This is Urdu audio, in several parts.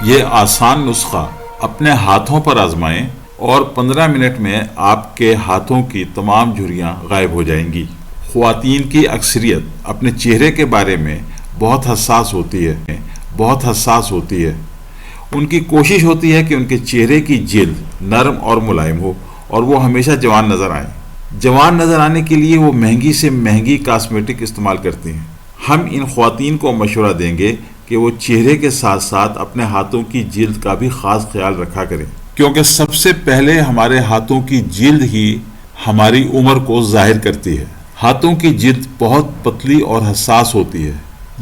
یہ آسان نسخہ اپنے ہاتھوں پر آزمائیں اور 15 منٹ میں آپ کے ہاتھوں کی تمام جھریاں غائب ہو جائیں گی۔ خواتین کی اکثریت اپنے چہرے کے بارے میں بہت حساس ہوتی ہے۔ ان کی کوشش ہوتی ہے کہ ان کے چہرے کی جلد نرم اور ملائم ہو اور وہ ہمیشہ جوان نظر آئیں۔ جوان نظر آنے کے لیے وہ مہنگی سے مہنگی کاسمیٹک استعمال کرتی ہیں۔ ہم ان خواتین کو مشورہ دیں گے کہ وہ چہرے کے ساتھ ساتھ اپنے ہاتھوں کی جلد کا بھی خاص خیال رکھا کریں، کیونکہ سب سے پہلے ہمارے ہاتھوں کی جلد ہی ہماری عمر کو ظاہر کرتی ہے۔ ہاتھوں کی جلد بہت پتلی اور حساس ہوتی ہے،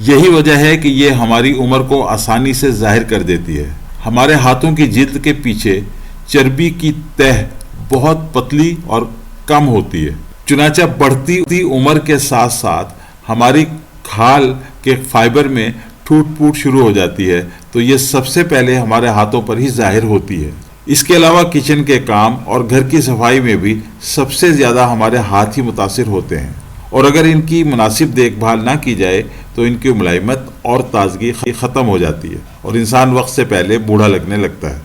یہی وجہ ہے کہ یہ ہماری عمر کو آسانی سے ظاہر کر دیتی ہے۔ ہمارے ہاتھوں کی جلد کے پیچھے چربی کی تہ بہت پتلی اور کم ہوتی ہے، چنانچہ بڑھتی عمر کے ساتھ ساتھ ہماری کھال کے فائبر میں ٹوٹ پھوٹ شروع ہو جاتی ہے، تو یہ سب سے پہلے ہمارے ہاتھوں پر ہی ظاہر ہوتی ہے۔ اس کے علاوہ کچن کے کام اور گھر کی صفائی میں بھی سب سے زیادہ ہمارے ہاتھ ہی متاثر ہوتے ہیں، اور اگر ان کی مناسب دیکھ بھال نہ کی جائے تو ان کی ملائمت اور تازگی ختم ہو جاتی ہے اور انسان وقت سے پہلے بوڑھا لگنے لگتا ہے۔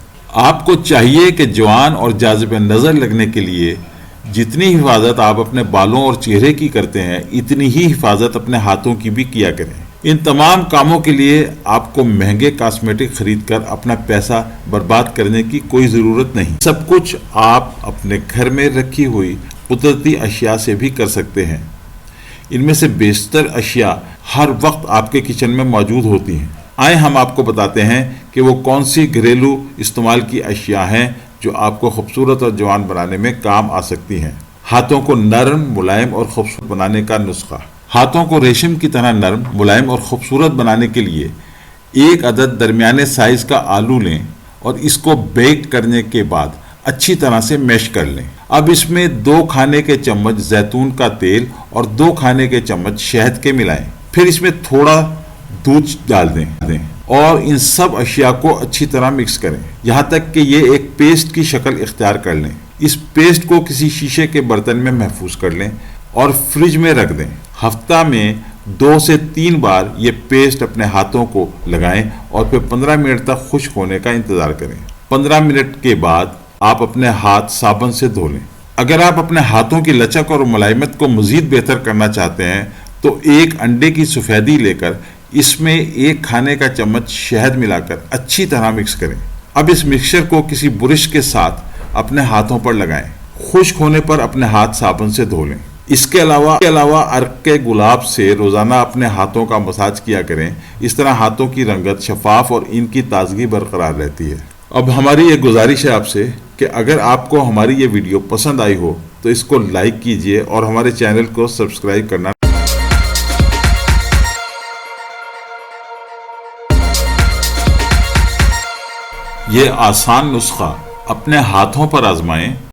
آپ کو چاہیے کہ جوان اور جاذب نظر لگنے کے لیے جتنی حفاظت آپ اپنے بالوں اور چہرے کی کرتے ہیں، اتنی ہی حفاظت اپنے ہاتھوں کی بھی کیا کریں۔ ان تمام کاموں کے لیے آپ کو مہنگے کاسمیٹک خرید کر اپنا پیسہ برباد کرنے کی کوئی ضرورت نہیں۔ سب کچھ آپ اپنے گھر میں رکھی ہوئی قدرتی اشیاء سے بھی کر سکتے ہیں۔ ان میں سے بیشتر اشیاء ہر وقت آپ کے کچن میں موجود ہوتی ہیں۔ آئیں ہم آپ کو بتاتے ہیں کہ وہ کون سی گھریلو استعمال کی اشیاء ہیں جو آپ کو خوبصورت اور جوان بنانے میں کام آ سکتی ہیں۔ ہاتھوں کو نرم، ملائم اور خوبصورت بنانے کا نسخہ۔ ہاتھوں کو ریشم کی طرح نرم، ملائم اور خوبصورت بنانے کے لیے 1 عدد درمیانے سائز کا آلو لیں اور اس کو بیک کرنے کے بعد اچھی طرح سے میش کر لیں۔ اب اس میں 2 کھانے کے چمچ زیتون کا تیل اور 2 کھانے کے چمچ شہد کے ملائیں، پھر اس میں تھوڑا دودھ ڈال دیں اور ان سب اشیاء کو اچھی طرح مکس کریں یہاں تک کہ یہ ایک پیسٹ کی شکل اختیار کر لیں۔ اس پیسٹ کو کسی شیشے کے برتن میں محفوظ کر لیں اور فریج میں رکھ دیں۔ ہفتہ میں 2 سے 3 بار یہ پیسٹ اپنے ہاتھوں کو لگائیں اور پھر 15 منٹ تک خشک ہونے کا انتظار کریں۔ 15 منٹ کے بعد آپ اپنے ہاتھ صابن سے دھو لیں۔ اگر آپ اپنے ہاتھوں کی لچک اور ملائمت کو مزید بہتر کرنا چاہتے ہیں تو 1 انڈے کی سفیدی لے کر اس میں 1 کھانے کا چمچ شہد ملا کر اچھی طرح مکس کریں۔ اب اس مکسچر کو کسی برش کے ساتھ اپنے ہاتھوں پر لگائیں۔ خشک ہونے پر اپنے ہاتھ صابن سے دھو لیں۔ اس کے علاوہ عرق کے گلاب سے روزانہ اپنے ہاتھوں کا مساج کیا کریں۔ اس طرح ہاتھوں کی رنگت شفاف اور ان کی تازگی برقرار رہتی ہے۔ اب ہماری یہ گزارش ہے آپ سے کہ اگر آپ کو ہماری یہ ویڈیو پسند آئی ہو تو اس کو لائک کیجئے اور ہمارے چینل کو سبسکرائب کرنا۔ یہ آسان نسخہ اپنے ہاتھوں پر آزمائیں